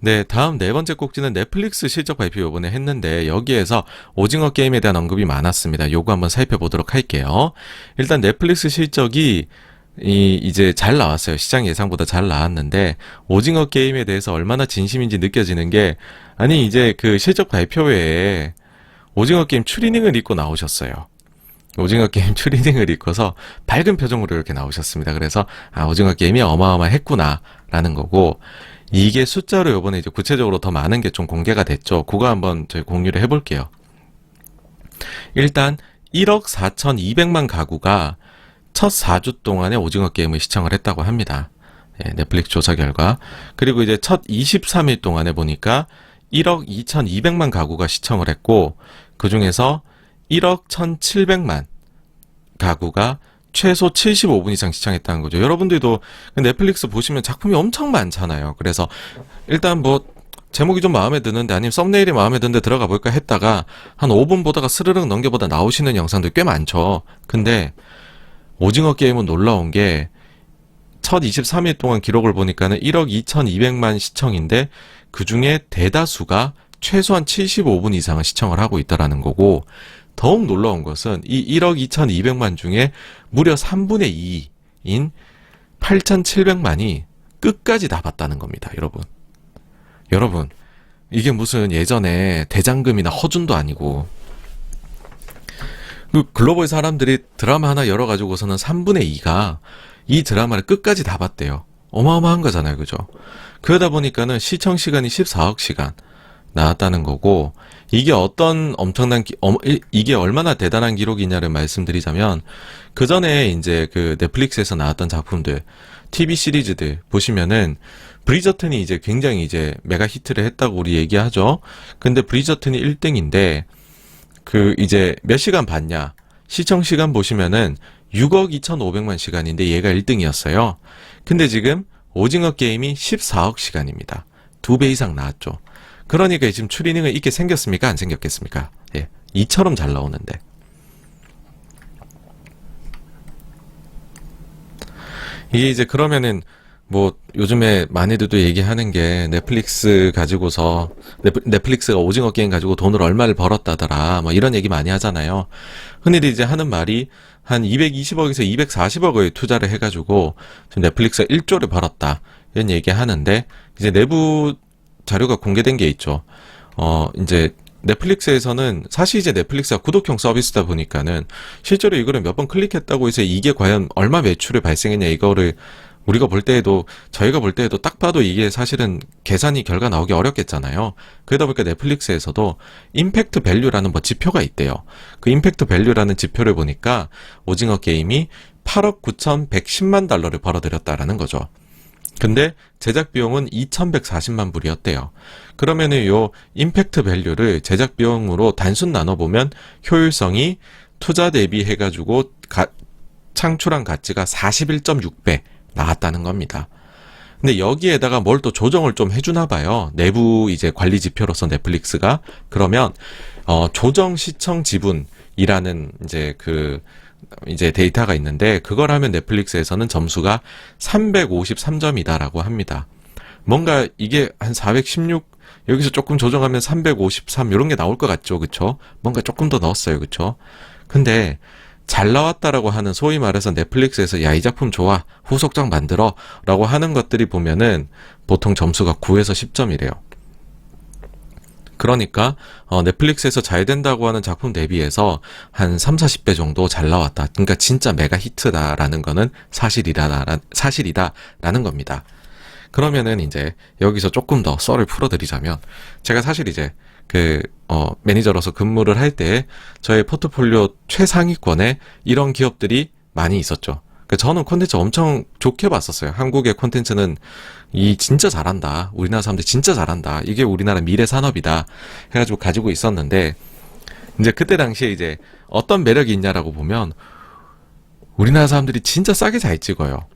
네, 다음 네 번째 꼭지는 넷플릭스 실적 발표 요번에 했는데 여기에서 오징어 게임에 대한 언급이 많았습니다. 요거 한번 살펴보도록 할게요. 일단 넷플릭스 실적이 이제 잘 나왔어요. 시장 예상보다 잘 나왔는데 오징어 게임에 대해서 얼마나 진심인지 느껴지는 게 아니 이제 그 실적 발표 외에 오징어 게임 추리닝을 입고 나오셨어요. 오징어 게임 추리닝을 입고서 밝은 표정으로 이렇게 나오셨습니다. 그래서 아 오징어 게임이 어마어마했구나 라는 거고 이게 숫자로 요번에 이제 구체적으로 더 많은 게 좀 공개가 됐죠. 그거 한번 저희 공유를 해볼게요. 일단 1억 4,200만 가구가 첫 4주 동안에 오징어 게임을 시청을 했다고 합니다. 예, 넷플릭스 조사 결과. 그리고 이제 첫 23일 동안에 보니까 1억 2,200만 가구가 시청을 했고 그 중에서 1억 1,700만 가구가 최소 75분 이상 시청했다는 거죠. 여러분들도 넷플릭스 보시면 작품이 엄청 많잖아요. 그래서 일단 뭐 제목이 좀 마음에 드는데 아니면 썸네일이 마음에 드는데 들어가 볼까 했다가 한 5분 보다가 스르륵 넘겨보다 나오시는 영상들 꽤 많죠. 근데 오징어 게임은 놀라운 게 첫 23일 동안 기록을 보니까는 1억 2,200만 시청인데 그 중에 대다수가 최소한 75분 이상은 시청을 하고 있다라는 거고 더욱 놀라운 것은 이 1억 2,200만 중에 무려 3분의 2인 8,700만이 끝까지 다 봤다는 겁니다. 여러분 이게 무슨 예전에 대장금이나 허준도 아니고 그 글로벌 사람들이 드라마 하나 열어가지고서는 3분의 2가 이 드라마를 끝까지 다 봤대요. 어마어마한 거잖아요. 그죠? 그러다 보니까는 시청 시간이 14억 시간 나왔다는 거고 이게 어떤 엄청난 이게 얼마나 대단한 기록이냐를 말씀드리자면 그 전에 이제 그 넷플릭스에서 나왔던 작품들 TV 시리즈들 보시면은 브리저튼이 이제 굉장히 이제 메가 히트를 했다고 우리 얘기하죠. 근데 브리저튼이 1등인데 그 이제 몇 시간 봤냐? 시청 시간 보시면은 6억 2,500만 시간인데 얘가 1등이었어요. 근데 지금 오징어 게임이 14억 시간입니다. 2배 이상 나왔죠. 그러니까 지금 추리닝을 입게 생겼습니까? 안 생겼겠습니까? 예. 이처럼 잘 나오는데. 이게 이제 그러면은 뭐 요즘에 많이들도 얘기하는 게 넷플릭스 가지고서 넷플릭스가 오징어 게임 가지고 돈을 얼마를 벌었다더라 뭐 이런 얘기 많이 하잖아요. 흔히들 이제 하는 말이 한 220억에서 240억을 투자를 해가지고 지금 넷플릭스가 1조를 벌었다 이런 얘기 하는데 이제 내부 자료가 공개된 게 있죠. 이제 넷플릭스에서는 사실 이제 넷플릭스가 구독형 서비스다 보니까는 실제로 이거를 몇 번 클릭했다고 해서 이게 과연 얼마 매출을 발생했냐 이거를 우리가 볼 때에도 저희가 볼 때에도 딱 봐도 이게 사실은 계산이 결과 나오기 어렵겠잖아요. 그러다 보니까 넷플릭스에서도 임팩트 밸류라는 뭐 지표가 있대요. 그 임팩트 밸류라는 지표를 보니까 오징어 게임이 8억 9,110만 달러를 벌어들였다라는 거죠. 근데 제작 비용은 2,140만 불이었대요. 그러면은 요 임팩트 밸류를 제작 비용으로 단순 나눠보면 효율성이 투자 대비 해가지고 창출한 가치가 41.6배 나왔다는 겁니다. 근데 여기에다가 뭘 또 조정을 좀 해주나 봐요. 내부 이제 관리 지표로서 넷플릭스가. 그러면 조정 시청 지분이라는 이제 데이터가 있는데 그걸 하면 넷플릭스에서는 점수가 353점이다라고 합니다. 뭔가 이게 한 416 여기서 조금 조정하면 353 이런 게 나올 것 같죠. 그쵸? 뭔가 조금 더 넣었어요. 그쵸? 근데 잘 나왔다라고 하는 소위 말해서 넷플릭스에서 야, 이 작품 좋아. 후속작 만들어. 라고 하는 것들이 보면은 보통 점수가 9에서 10점이래요. 그러니까 넷플릭스에서 잘 된다고 하는 작품 대비해서 한 3, 40배 정도 잘 나왔다. 그러니까 진짜 메가 히트다라는 거는 사실이다라는 겁니다. 그러면은 이제 여기서 조금 더 썰을 풀어드리자면 제가 사실 이제 매니저로서 근무를 할 때 저의 포트폴리오 최상위권에 이런 기업들이 많이 있었죠. 저는 콘텐츠 엄청 좋게 봤었어요. 한국의 콘텐츠는 진짜 잘한다. 우리나라 사람들 진짜 잘한다. 이게 우리나라 미래 산업이다. 해가지고 가지고 있었는데 이제 그때 당시에 이제 어떤 매력이 있냐라고 보면 우리나라 사람들이 진짜 싸게 잘 찍어요.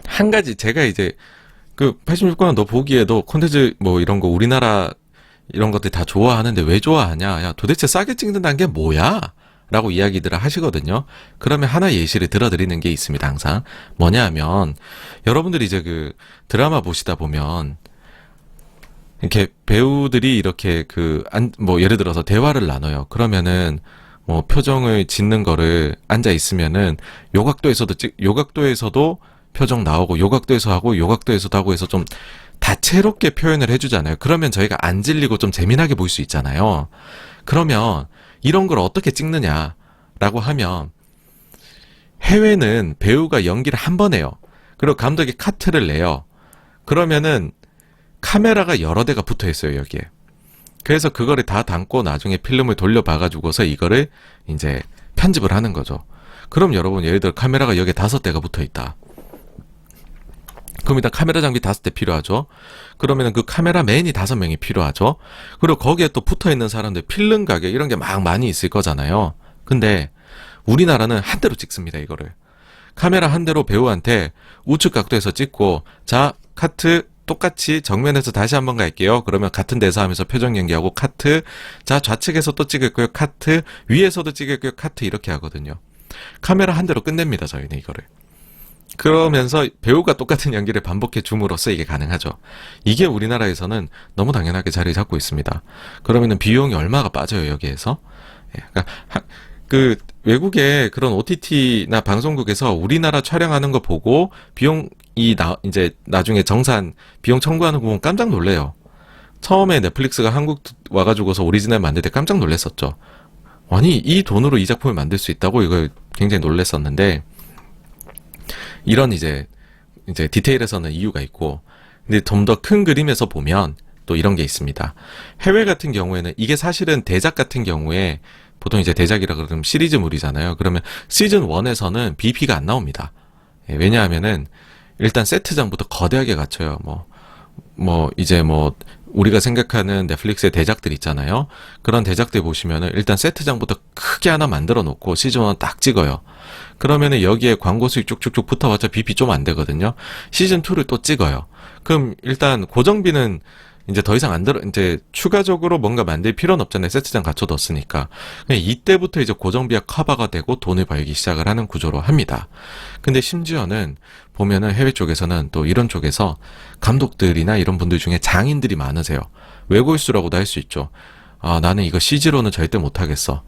한 가지 제가 이제 86권은 너 보기에도 콘텐츠 뭐 이런 거 우리나라 이런 것들 다 좋아하는데 왜 좋아하냐? 야, 도대체 싸게 찍는다는 게 뭐야? 라고 이야기들을 하시거든요. 그러면 하나 예시를 들어드리는 게 있습니다. 항상. 뭐냐 하면 여러분들이 이제 드라마 보시다 보면 이렇게 배우들이 이렇게 뭐 예를 들어서 대화를 나눠요. 그러면은 뭐 표정을 짓는 거를 앉아 있으면은 요각도에서도 표정 나오고 요각도에서 하고 요각도에서도 하고 해서 좀 다채롭게 표현을 해주잖아요. 그러면 저희가 안 질리고 좀 재미나게 볼 수 있잖아요. 그러면 이런 걸 어떻게 찍느냐라고 하면 해외는 배우가 연기를 한 번 해요. 그리고 감독이 카트를 내요. 그러면은 카메라가 여러 대가 붙어 있어요, 여기에. 그래서 그거를 다 담고 나중에 필름을 돌려봐가지고서 이거를 이제 편집을 하는 거죠. 그럼 여러분, 예를 들어 카메라가 여기에 5대가 붙어 있다. 그럼 일단 카메라 장비 5대 필요하죠. 그러면은 그 카메라맨이 5명이 필요하죠. 그리고 거기에 또 붙어 있는 사람들, 필름 가게 이런 게 막 많이 있을 거잖아요. 근데 우리나라는 한 대로 찍습니다, 이거를. 카메라 한 대로 배우한테 우측 각도에서 찍고, 자, 카트 똑같이 정면에서 다시 한번 갈게요. 그러면 같은 대사 하면서 표정 연기하고 카트, 자, 좌측에서 또 찍을 거예요. 카트, 위에서도 찍을 거예요. 카트, 이렇게 하거든요. 카메라 한 대로 끝냅니다, 저희는 이거를. 그러면서 배우가 똑같은 연기를 반복해 줌으로써 이게 가능하죠. 이게 우리나라에서는 너무 당연하게 자리 잡고 있습니다. 그러면은 비용이 얼마가 빠져요, 여기에서? 예, 그러니까 외국의 그런 OTT나 방송국에서 우리나라 촬영하는 거 보고 이제 나중에 정산 비용 청구하는 거 보면 깜짝 놀래요. 처음에 넷플릭스가 한국 와가지고서 오리지널 만들 때 깜짝 놀랐었죠. 아니, 이 돈으로 이 작품을 만들 수 있다고 이걸 굉장히 놀랐었는데, 이런 이제 디테일에서는 이유가 있고, 근데 좀 더 큰 그림에서 보면 또 이런 게 있습니다. 해외 같은 경우에는 이게 사실은 대작 같은 경우에 보통 이제 대작이라 그러면 시리즈물이잖아요. 그러면 시즌 1에서는 BP가 안 나옵니다. 예, 왜냐하면은 일단 세트장부터 거대하게 갖춰요. 이제 우리가 생각하는 넷플릭스의 대작들 있잖아요. 그런 대작들 보시면은 일단 세트장부터 크게 하나 만들어 놓고 시즌 1 딱 찍어요. 그러면은 여기에 광고 수익 쭉쭉쭉 붙어봤자 BP 좀 안 되거든요. 시즌 2를 또 찍어요. 그럼 일단 고정비는 이제 더 이상 이제 추가적으로 뭔가 만들 필요는 없잖아요. 세트장 갖춰뒀으니까. 이때부터 이제 고정비가 커버가 되고 돈을 벌기 시작을 하는 구조로 합니다. 근데 심지어는 보면은 해외 쪽에서는 또 이런 쪽에서 감독들이나 이런 분들 중에 장인들이 많으세요. 외골수라고도 할 수 있죠. 아, 나는 이거 CG로는 절대 못하겠어.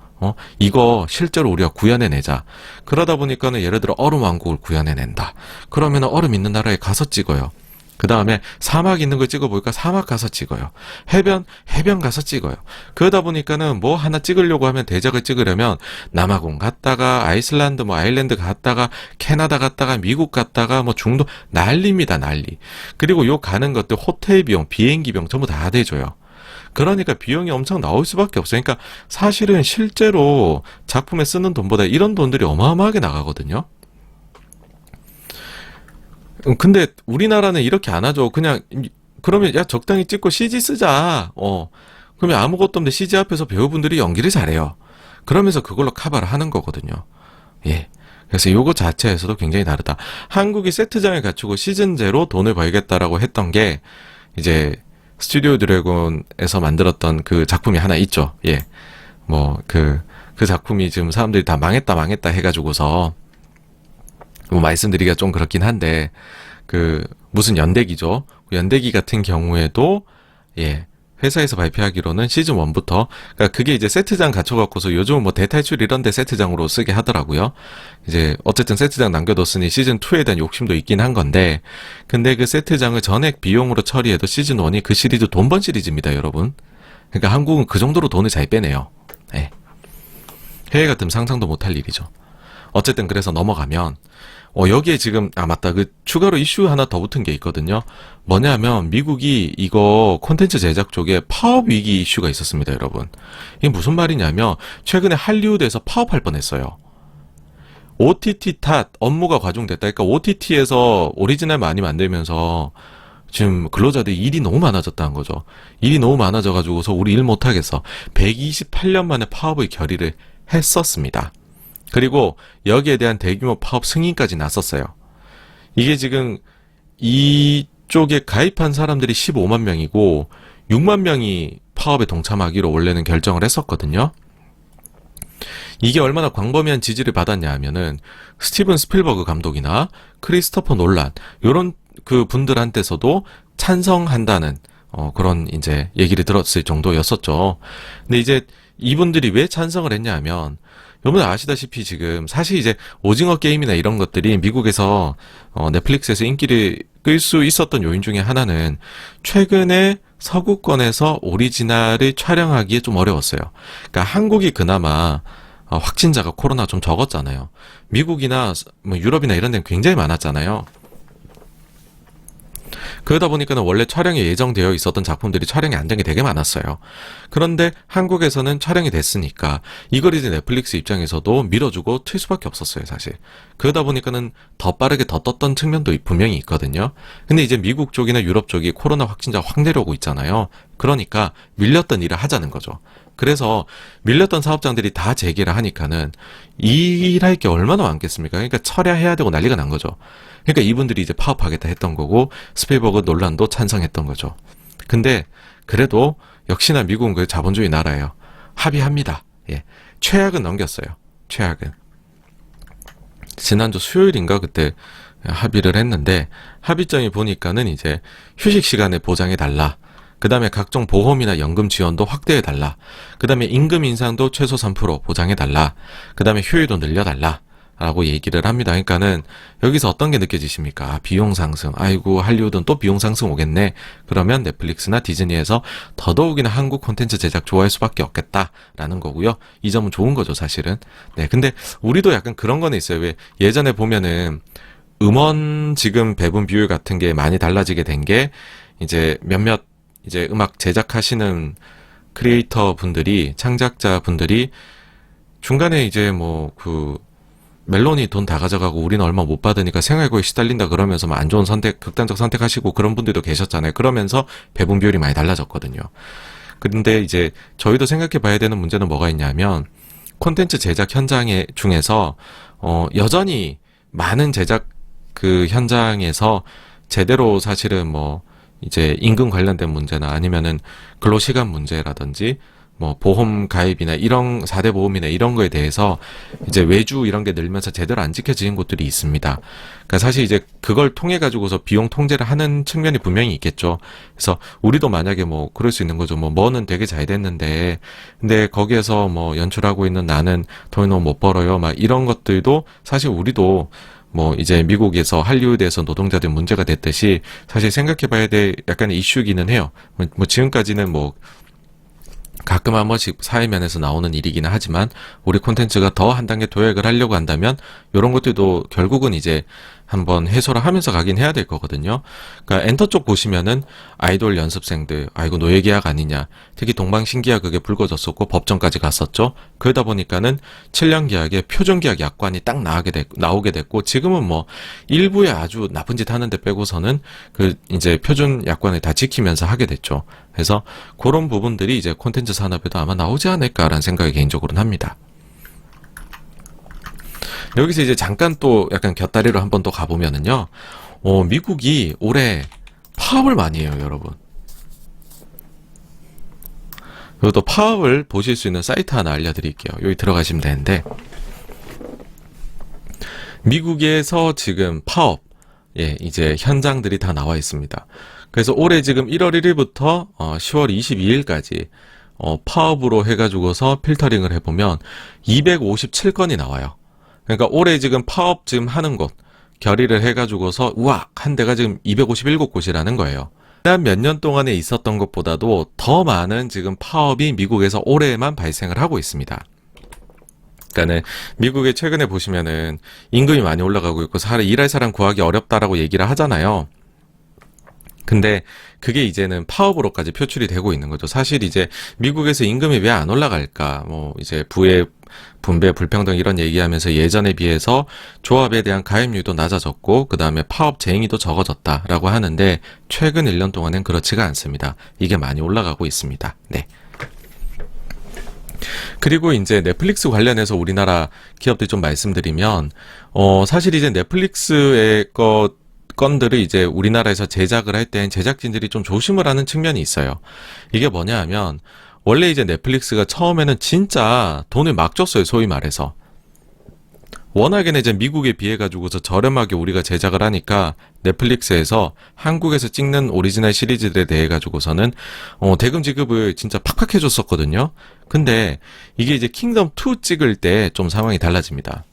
이거 실제로 우리가 구현해내자. 그러다 보니까는 예를 들어 얼음 왕국을 구현해낸다. 그러면 얼음 있는 나라에 가서 찍어요. 그 다음에 사막 있는 걸 찍어볼까? 사막 가서 찍어요. 해변 가서 찍어요. 그러다 보니까는 뭐 하나 찍으려고 하면 대작을 찍으려면 남아공 갔다가 아이슬란드 아일랜드 갔다가 캐나다 갔다가 미국 갔다가 중동 난리입니다, 난리. 그리고 요 가는 것들 호텔 비용, 비행기 비용 전부 다 대줘요. 그러니까 비용이 엄청 나올 수밖에 없어요. 그러니까 사실은 실제로 작품에 쓰는 돈보다 이런 돈들이 어마어마하게 나가거든요. 근데 우리나라는 이렇게 안 하죠. 그냥 그러면 야 적당히 찍고 CG 쓰자. 그러면 아무것도 없는데 CG 앞에서 배우분들이 연기를 잘해요. 그러면서 그걸로 커버를 하는 거거든요. 예. 그래서 요거 자체에서도 굉장히 다르다. 한국이 세트장을 갖추고 시즌 제로 돈을 벌겠다라고 했던 게 이제 스튜디오 드래곤에서 만들었던 그 작품이 하나 있죠. 예. 그 작품이 지금 사람들이 다 망했다 해가지고서 말씀드리기가 좀 그렇긴 한데, 무슨 연대기죠. 연대기 같은 경우에도, 예, 회사에서 발표하기로는 시즌 1부터, 그러니까 그게 이제 세트장 갖춰갖고서 요즘은 대탈출 이런 데 세트장으로 쓰게 하더라고요. 이제, 어쨌든 세트장 남겨뒀으니 시즌 2에 대한 욕심도 있긴 한 건데, 근데 그 세트장을 전액 비용으로 처리해도 시즌 1이 그 시리즈 돈번 시리즈입니다, 여러분. 그러니까 한국은 그 정도로 돈을 잘 빼내요. 예. 해외 같으면 상상도 못할 일이죠. 어쨌든 그래서 넘어가면, 여기에 지금, 맞다. 추가로 이슈 하나 더 붙은 게 있거든요. 뭐냐면, 미국이 이거 콘텐츠 제작 쪽에 파업 위기 이슈가 있었습니다, 여러분. 이게 무슨 말이냐면, 최근에 할리우드에서 파업할 뻔했어요. OTT 탓, 업무가 과중됐다. 그러니까 OTT에서 오리지널 많이 만들면서, 지금 근로자들이 일이 너무 많아졌다는 거죠. 일이 너무 많아져가지고서 우리 일 못하겠어. 128년 만에 파업의 결의를 했었습니다. 그리고 여기에 대한 대규모 파업 승인까지 났었어요. 이게 지금 이쪽에 가입한 사람들이 15만 명이고 6만 명이 파업에 동참하기로 원래는 결정을 했었거든요. 이게 얼마나 광범위한 지지를 받았냐 하면은 스티븐 스필버그 감독이나 크리스토퍼 놀란 요런 그 분들한테서도 찬성한다는 그런 이제 얘기를 들었을 정도였었죠. 근데 이제 이분들이 왜 찬성을 했냐 하면, 여러분 아시다시피 지금 사실 이제 오징어 게임이나 이런 것들이 미국에서 넷플릭스에서 인기를 끌 수 있었던 요인 중에 하나는 최근에 서구권에서 오리지널을 촬영하기에 좀 어려웠어요. 그러니까 한국이 그나마 확진자가 코로나 좀 적었잖아요. 미국이나 뭐 유럽이나 이런 데는 굉장히 많았잖아요. 그러다 보니까는 원래 촬영이 예정되어 있었던 작품들이 촬영이 안 된 게 되게 많았어요. 그런데 한국에서는 촬영이 됐으니까 이걸 이제 넷플릭스 입장에서도 밀어주고 틀 수밖에 없었어요, 사실. 그러다 보니까는 더 빠르게 더 떴던 측면도 분명히 있거든요. 근데 이제 미국 쪽이나 유럽 쪽이 코로나 확진자가 확 내려오고 있잖아요. 그러니까 밀렸던 일을 하자는 거죠. 그래서 밀렸던 사업장들이 다 재개를 하니까는 일할 게 얼마나 많겠습니까? 그러니까 철야해야 되고 난리가 난 거죠. 그러니까 이분들이 이제 파업하겠다 했던 거고, 스필버그 논란도 찬성했던 거죠. 근데 그래도 역시나 미국은 그 자본주의 나라예요. 합의합니다. 예. 최악은 넘겼어요. 최악은. 지난주 수요일인가 그때 합의를 했는데, 합의점이 보니까는 이제 휴식 시간에 보장해 달라. 그 다음에 각종 보험이나 연금 지원도 확대해 달라. 그 다음에 임금 인상도 최소 3% 보장해 달라. 그 다음에 휴일도 늘려 달라. 라고 얘기를 합니다. 그러니까는 여기서 어떤 게 느껴지십니까? 비용 상승. 아이고, 할리우드는 또 비용 상승 오겠네. 그러면 넷플릭스나 디즈니에서 더더욱이나 한국 콘텐츠 제작 좋아할 수밖에 없겠다라는 거고요. 이 점은 좋은 거죠, 사실은. 네, 근데 우리도 약간 그런 거는 있어요. 왜 예전에 보면은 음원 지금 배분 비율 같은 게 많이 달라지게 된 게 이제 몇몇 이제 음악 제작하시는 크리에이터 분들이, 창작자 분들이 중간에 이제 뭐 멜론이 돈 다 가져가고 우리는 얼마 못 받으니까 생활고에 시달린다 그러면서 뭐 안 좋은 선택, 극단적 선택하시고 그런 분들도 계셨잖아요. 그러면서 배분 비율이 많이 달라졌거든요. 근데 이제 저희도 생각해 봐야 되는 문제는 뭐가 있냐면, 콘텐츠 제작 현장에 중에서 여전히 많은 제작 그 현장에서 제대로 사실은 뭐 이제 임금 관련된 문제나 아니면은 근로시간 문제라든지 뭐 보험 가입이나 이런 4대 보험이나 이런 거에 대해서 이제 외주 이런 게 늘면서 제대로 안 지켜지는 곳들이 있습니다. 그러니까 사실 이제 그걸 통해 가지고서 비용 통제를 하는 측면이 분명히 있겠죠. 그래서 우리도 만약에 뭐 그럴 수 있는 거죠. 뭐는 되게 잘 됐는데 근데 거기에서 뭐 연출하고 있는 나는 돈이 너무 못 벌어요. 막 이런 것들도 사실 우리도 뭐 이제 미국에서 할리우드에서 노동자들 문제가 됐듯이 사실 생각해 봐야 될 약간의 이슈기는 해요. 뭐 지금까지는 뭐 가끔 한 번씩 사회면에서 나오는 일이기는 하지만 우리 콘텐츠가 더 한 단계 도약을 하려고 한다면 이런 것들도 결국은 이제 한번 해소를 하면서 가긴 해야 될 거거든요. 그러니까 엔터 쪽 보시면은 아이돌 연습생들, 아이고 노예계약 아니냐. 특히 동방신기가 그게 불거졌었고 법정까지 갔었죠. 그러다 보니까는 7년 계약에 표준계약 약관이 딱 나오게 됐고 지금은 뭐 일부에 아주 나쁜 짓 하는데 빼고서는 그 이제 표준 약관을 다 지키면서 하게 됐죠. 그래서 그런 부분들이 이제 콘텐츠 산업에도 아마 나오지 않을까라는 생각이 개인적으로는 합니다. 여기서 이제 잠깐 또 약간 곁다리로 한번 또 가보면은요, 미국이 올해 파업을 많이 해요, 여러분. 이것도 파업을 보실 수 있는 사이트 하나 알려드릴게요. 여기 들어가시면 되는데, 미국에서 지금 파업, 예, 이제 현장들이 다 나와 있습니다. 그래서 올해 지금 1월 1일부터 10월 22일까지 파업으로 해가지고서 필터링을 해보면 257건이 나와요. 그러니까 올해 지금 파업 지금 하는 곳 결의를 해가지고서 우악 한 데가 지금 257곳이라는 거예요. 지난 몇 년 동안에 있었던 것보다도 더 많은 지금 파업이 미국에서 올해만 발생을 하고 있습니다. 그러니까는 미국에 최근에 보시면은 임금이 많이 올라가고 있고 일할 사람 구하기 어렵다라고 얘기를 하잖아요. 근데 그게 이제는 파업으로까지 표출이 되고 있는 거죠. 사실 이제 미국에서 임금이 왜 안 올라갈까? 뭐 이제 부의 분배 불평등 이런 얘기하면서 예전에 비해서 조합에 대한 가입률도 낮아졌고 그 다음에 파업 쟁의도 적어졌다라고 하는데 최근 1년 동안은 그렇지가 않습니다. 이게 많이 올라가고 있습니다. 네. 그리고 이제 넷플릭스 관련해서 우리나라 기업들 좀 말씀드리면 사실 이제 넷플릭스의 건들을 이제 우리나라에서 제작을 할 땐 제작진들이 좀 조심을 하는 측면이 있어요. 이게 뭐냐 하면 원래 이제 넷플릭스가 처음에는 진짜 돈을 막 줬어요. 소위 말해서. 워낙에는 이제 미국에 비해 가지고서 저렴하게 우리가 제작을 하니까 넷플릭스에서 한국에서 찍는 오리지널 시리즈들에 대해 가지고서는 대금 지급을 진짜 팍팍 해줬었거든요. 근데 이게 이제 킹덤 2 찍을 때 좀 상황이 달라집니다.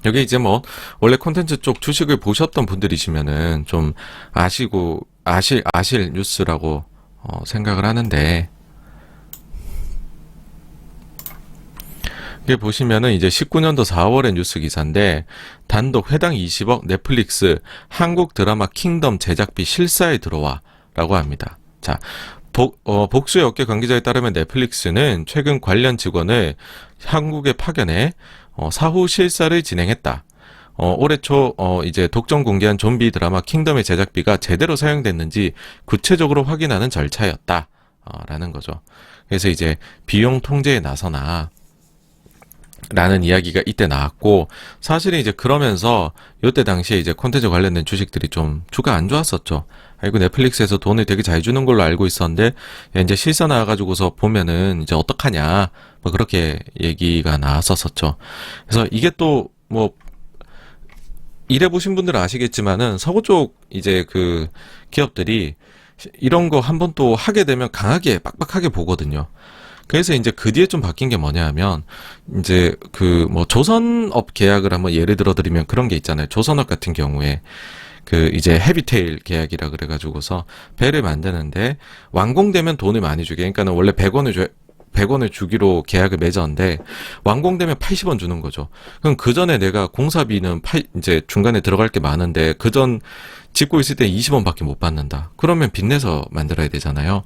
여기 이제 뭐 원래 콘텐츠 쪽 주식을 보셨던 분들이시면은 좀 아실 뉴스라고 생각을 하는데, 이게 보시면은 이제 19년도 4월의 뉴스 기사인데, 단독 회당 20억 넷플릭스 한국 드라마 킹덤 제작비 실사에 들어와 라고 합니다. 자, 복수의 업계 관계자에 따르면 넷플릭스는 최근 관련 직원을 한국에 파견해 사후 실사를 진행했다. 올해 초 이제 독점 공개한 좀비 드라마 킹덤의 제작비가 제대로 사용됐는지 구체적으로 확인하는 절차였다. 라는 거죠. 그래서 이제 비용 통제에 나서나 라는 이야기가 이때 나왔고, 사실은 이제 그러면서 요때 당시에 이제 콘텐츠 관련된 주식들이 좀 주가 안 좋았었죠. 아이고, 넷플릭스에서 돈을 되게 잘 주는 걸로 알고 있었는데 이제 실사 나와가지고서 보면은 이제 어떡하냐, 뭐 그렇게 얘기가 나왔었었죠. 그래서 이게 또 뭐 일해보신 분들은 아시겠지만은 서구 쪽 이제 그 기업들이 이런 거 한번 또 하게 되면 강하게 빡빡하게 보거든요. 그래서 이제 그 뒤에 좀 바뀐 게 뭐냐 하면, 이제 그 뭐 조선업 계약을 한번 예를 들어 드리면 그런 게 있잖아요. 조선업 같은 경우에 그 이제 헤비테일 계약이라 그래가지고서 배를 만드는데 완공되면 돈을 많이 주게, 그러니까는 원래 100원을 주기로 계약을 맺었는데 완공되면 80원 주는 거죠. 그럼 그 전에 내가 공사비는 이제 중간에 들어갈 게 많은데 그 전 짓고 있을 때 20원밖에 못 받는다. 그러면 빚내서 만들어야 되잖아요.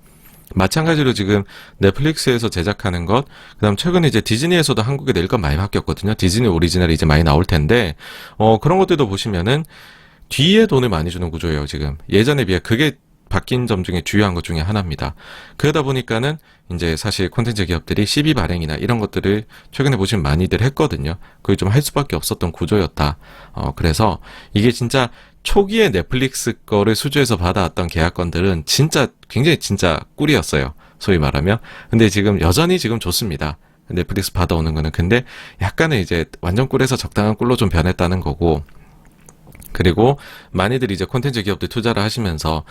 마찬가지로 지금 넷플릭스에서 제작하는 것, 그다음 최근에 이제 디즈니에서도 한국에 낼 건 많이 바뀌었거든요. 디즈니 오리지널이 이제 많이 나올 텐데 그런 것들도 보시면은 뒤에 돈을 많이 주는 구조예요. 지금 예전에 비해 그게 바뀐 점 중에 주요한 것 중에 하나입니다. 그러다 보니까는 이제 사실 콘텐츠 기업들이 시비 발행이나 이런 것들을 최근에 보시면 많이들 했거든요. 그걸 좀 할 수밖에 없었던 구조였다. 그래서 이게 진짜 초기에 넷플릭스 거를 수주해서 받아왔던 계약건들은 진짜 굉장히 진짜 꿀이었어요. 소위 말하면. 근데 지금 여전히 지금 좋습니다. 넷플릭스 받아오는 거는. 근데 약간은 이제 완전 꿀에서 적당한 꿀로 좀 변했다는 거고, 그리고 많이들 이제 콘텐츠 기업들 투자를 하시면서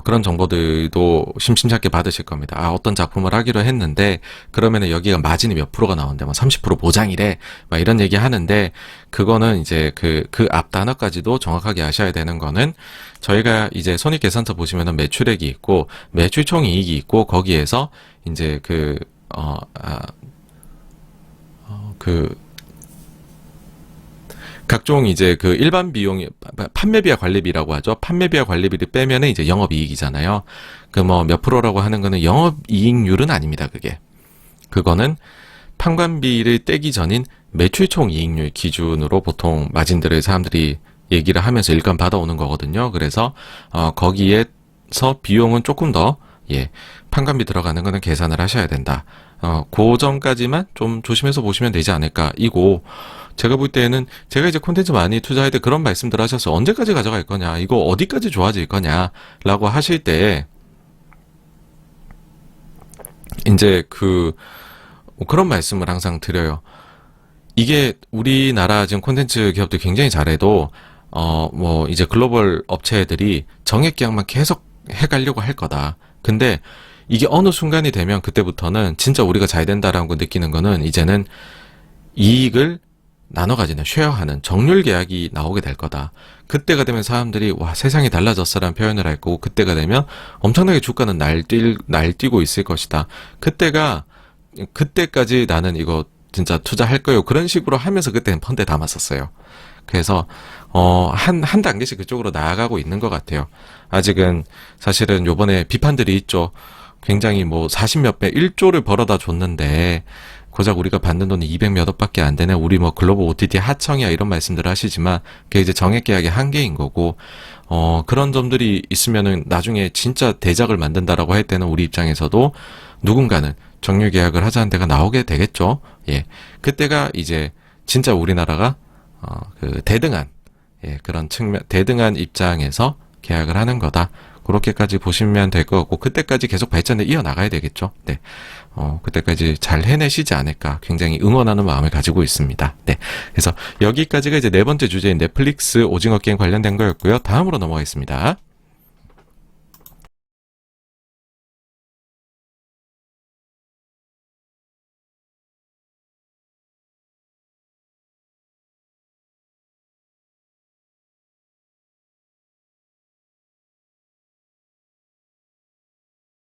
그런 정보들도 심심찮게 받으실 겁니다. 아, 어떤 작품을 하기로 했는데 그러면은 여기가 마진이 몇 프로가 나오는데 뭐 30% 보장이래, 막 이런 얘기 하는데, 그거는 이제 그 앞 단어까지도 정확하게 아셔야 되는 거는, 저희가 이제 손익계산서 보시면은 매출액이 있고 매출 총이익이 있고, 거기에서 이제 각종 이제 그 일반 비용, 판매비와 관리비라고 하죠. 판매비와 관리비를 빼면은 이제 영업이익이잖아요. 그 뭐 몇 프로라고 하는 거는 영업이익률은 아닙니다. 그거는 판관비를 떼기 전인 매출총이익률 기준으로 보통 마진들을 사람들이 얘기를 하면서 일감 받아오는 거거든요. 그래서 거기에서 비용은 조금 더 판관비 들어가는 거는 계산을 하셔야 된다. 그 점까지만 좀 조심해서 보시면 되지 않을까. 이고, 제가 볼 때는 제가 이제 콘텐츠 많이 투자할 때 그런 말씀들 하셔서 언제까지 가져갈 거냐, 이거 어디까지 좋아질 거냐 라고 하실 때 이제 그런 말씀을 항상 드려요. 이게 우리나라 지금 콘텐츠 기업들 굉장히 잘해도 뭐 이제 글로벌 업체들이 정액 계약만 계속 해가려고 할 거다. 근데 이게 어느 순간이 되면 그때부터는 진짜 우리가 잘 된다라는 거 느끼는 거는, 이제는 이익을 나눠 가지는, 쉐어하는 정률 계약이 나오게 될 거다. 그때가 되면 사람들이 와, 세상이 달라졌어라는 표현을 할 거고, 그때가 되면 엄청나게 주가는 날뛰고 있을 것이다. 그때까지 나는 이거 진짜 투자할 거예요. 그런 식으로 하면서 그때는 펀드에 담았었어요. 그래서 한 단계씩 그쪽으로 나아가고 있는 것 같아요. 아직은 사실은 요번에 비판들이 있죠. 굉장히 뭐 40몇 배, 1조를 벌어다 줬는데 고작 우리가 받는 돈이 200 몇 억밖에 안 되네. 우리 뭐 글로벌 OTT 하청이야, 이런 말씀들을 하시지만 그게 이제 정액 계약의 한계인 거고, 그런 점들이 있으면은 나중에 진짜 대작을 만든다라고 할 때는 우리 입장에서도 누군가는 정률 계약을 하자는 데가 나오게 되겠죠. 그때가 이제 진짜 우리나라가 그 대등한, 그런 측면, 대등한 입장에서 계약을 하는 거다. 그렇게까지 보시면 될 것 같고, 그때까지 계속 발전을 이어나가야 되겠죠. 네. 그때까지 잘 해내시지 않을까 굉장히 응원하는 마음을 가지고 있습니다. 네. 그래서 여기까지가 이제 네 번째 주제인 넷플릭스 오징어 게임 관련된 거였고요. 다음으로 넘어가겠습니다.